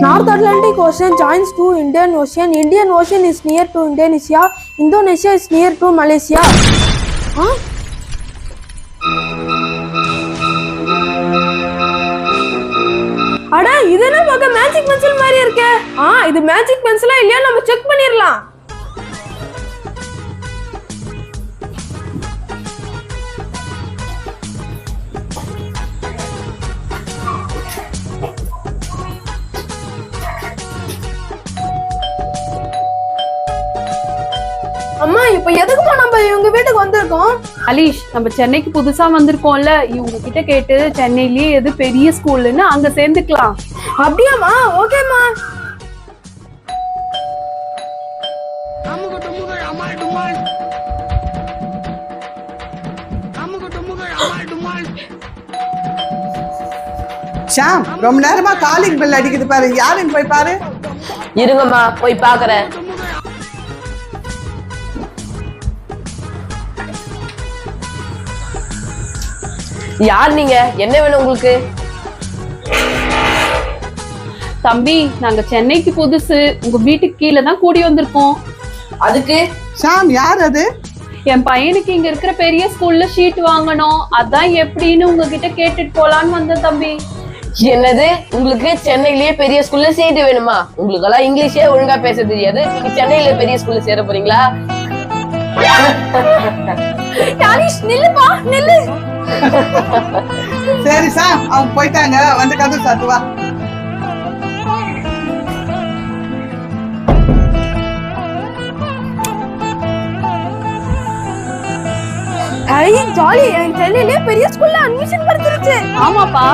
North Atlantic Ocean joins to Indian Ocean. Indian Ocean is near to Indonesia. Indonesia is near to Malaysia. அட இது என்ன பார்க்க magic pencil மாதிரி இருக்கே. இது மேஜிக் பென்சிலா இல்லையா நம்ம செக் பண்ணிரலாம். அம்மா இப்ப எதுக்குமா நம்ம இவங்க வீட்டுக்கு வந்திருக்கோம்? அலீஷ், நம்ம சென்னைக்கு புதுசா வந்திருக்கோம்ல, இவங்க கிட்ட கேட்டு சென்னையிலேயே எது பெரிய ஸ்கூல்னு அங்க சேர்ந்துக்கலாம். அப்படியாமா? ஓகேமா. ஷாம், ரொம்ப நேரமா காலிங் பெல் அடிக்குது பாரு, யாருன்னு போய் பாரு. இருங்கம்மா, போய் பாக்குறேன். யார் நீங்க? என்ன வேணும் உங்களுக்கு? தம்பி, நாங்க சென்னைக்கு புதுசு, உங்க வீட்டுக்கு கீழே தான் கூடி வந்திருக்கோம். அதுக்கு? ஷாம், யார் அது? என் பையனுக்கு இங்க இருக்கிற பெரிய ஸ்கூல்ல ஷீட் வாங்கணும், அதான் எப்படின்னு உங்ககிட்ட கேட்டுட்டு போலான்னு வந்தேன் தம்பி. என்னது? உங்களுக்கு சென்னையிலேயே பெரிய ஸ்கூல்ல சீட் வேணுமா? உங்களுக்கு எல்லாம் இங்கிலீஷே ஒழுங்கா பேச தெரியாது, நீங்க சென்னையில பெரிய ஸ்கூல்ல சேர போறீங்களா? நில்லுப்பா, நில்லு. சரி சாம், அவங்க போயிட்டாங்க, வந்து கதை சாத்து வா. ஐ ஜாலி, என் சென்னையிலே பெரிய ஸ்கூல்ல அட்மிஷன் கிடைச்சிருச்சு. ஆமாப்பா.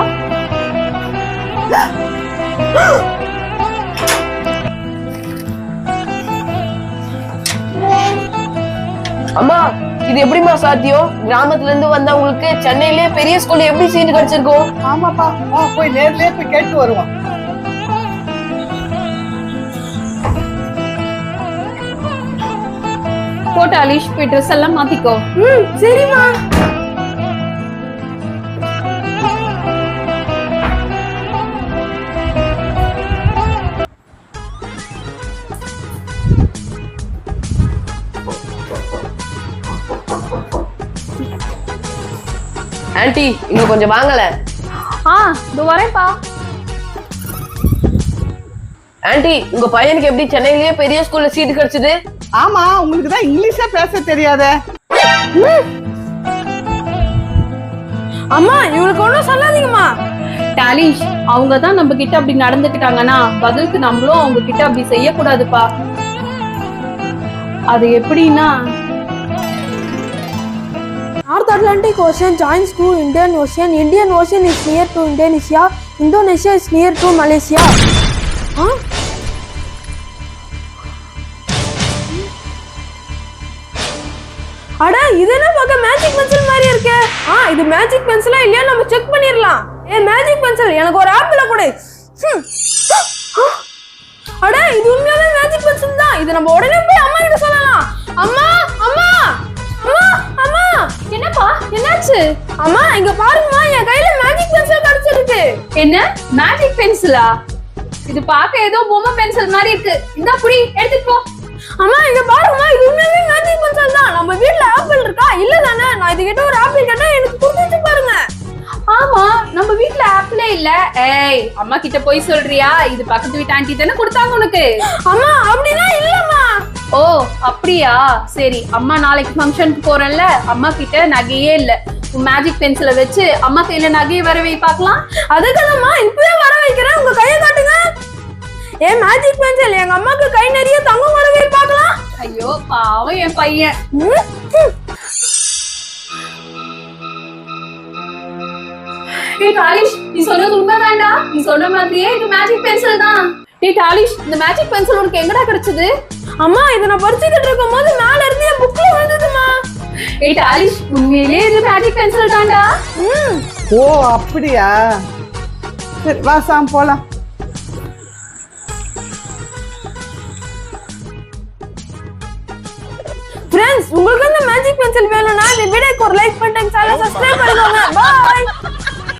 அம்மா, இது எப்படிமா சாத்தியம்? கிராமத்துல இருந்து வந்தவங்களுக்கு சென்னையிலேயே பெரிய ஸ்கூல்ல எப்படி சீட் கிடைச்சிருக்கும்? ஆமாப்பா, போய் நேர்லயே போய் கேட்டு வருவோம். போட்டு அலீஷ், போய் ட்ரெஸ் எல்லாம் மாத்திக்கோ. சரிமா. ஆன்ட்டி, இங்க கொஞ்சம் வாங்கல. இதோ வரேன்ப்பா. ஆன்ட்டி, உங்க பையனுக்கு எப்படி சென்னையிலேயே பெரிய ஸ்கூல்ல சீட் கிடைச்சது? ஆமா, உங்களுக்கு தான் இங்கிலீஷா பேச தெரியாதே. அம்மா, இவளுக்கு ஒண்ணும் சொல்லாதீங்கம்மா. டாலிஷ், அவங்க தான் நம்ம கிட்ட அப்படி நடந்துக்கிட்டாங்கன்னா பதிலுக்கு நம்மளும் அவங்க கிட்ட அப்படி செய்யக்கூடாதுப்பா. அது எப்படின்னா, North Atlantic Ocean joins to Indian Ocean. Indian Ocean is near to Indonesia. Indonesia is near to Malaysia. அட இது என்ன பார்க்க மேஜிக் பென்சில் மாதிரி இருக்கே. இது மேஜிக் பென்சிலா இல்லையா நம்ம செக் பண்ணிரலாம். மேஜிக் பென்சில், எனக்கு ஒரு ஆப்பிள் கொடு. அட இது உண்மையாவே மேஜிக் பென்சில் தான். இது நம்ம உடனே போய் அம்மா கிட்ட சொல்லலாம். அம்மா, அம்மா, அம்மா, அம்மா. என்னப்பா, என்னாச்சு? அம்மா, இங்க பாருங்கம்மா, என் கையில மேஜிக் பென்சில் கிடைச்சிருக்கு. என்ன மேஜிக் பென்சிலா? இது பார்க்க ஏதோ பொம்மை பென்சில் மாதிரி இருக்கு. இந்த புடி, எடுத்துட்டு போ. அம்மா, இங்க பாருங்கம்மா, இது உண்மையாவே மேஜிக் பென்சில் தான். நம்ம வீட்ல ஆப்பிள் இருக்கா? இல்ல தானே? நான் இது கிட்ட ஒரு ஆப்பிள் கேட்டா எனக்கு கொடுத்து பாருங்க. ஆமா, நம்ம வீட்ல ஆப்பிளே இல்ல. ஏய், அம்மா கிட்ட போய் சொல்றியா? இது பக்கத்து வீட்டு ஆண்டி தானே கொடுத்தாங்க உனக்கு. அம்மா, அப்படினா இல்லம்மா. ஓ, அப்படியா? சரி, அம்மா நாளைக்கு ஃபங்க்ஷனுக்கு போறேன்ல, அம்மா கிட்ட நகையே இல்ல. மேஜிக் பென்சிலை வச்சு அம்மா கையில நகையை வர வை பார்க்கலாம். அதுக்குதாம்மா இப்பவே வர வைக்கிறேன். உங்க கையை காட்டுங்க. மேஜிக் பென்சில், எங்க அம்மாக்கு கை நிறைய தங்கம் வர வை பார்க்கலாம். ஐயோ பாவம் என் பையன். டாலிஷ், நீ சொன்னது உண்மை வேண்டாம். நீ சொன்ன மாதிரியே இது மேஜிக் பென்சில் தான். டாலிஷ், இந்த மேஜிக் பென்சில் உனக்கு எங்கடா கிடைச்சது? அம்மா, இத நான் படிச்சுக்கிட்டு இருக்கும் போது மேல இருந்து என் புக்ல விழுந்ததுமா. டாலிஷ், உண்மையிலேயே இது மேஜிக் பென்சில் தான்டா. ஓ, அப்படியா? சரி, வா சாம், போலாம். ஃப்ரெண்ட்ஸ், உங்களுக்கு இந்த மேஜிக் பென்சில் வேணும்னா இந்த வீடியோக்கு ஒரு லைக் பண்ணிட்டு சேனலை சப்ஸ்கிரைப் பண்ணிக்கோங்க. பை.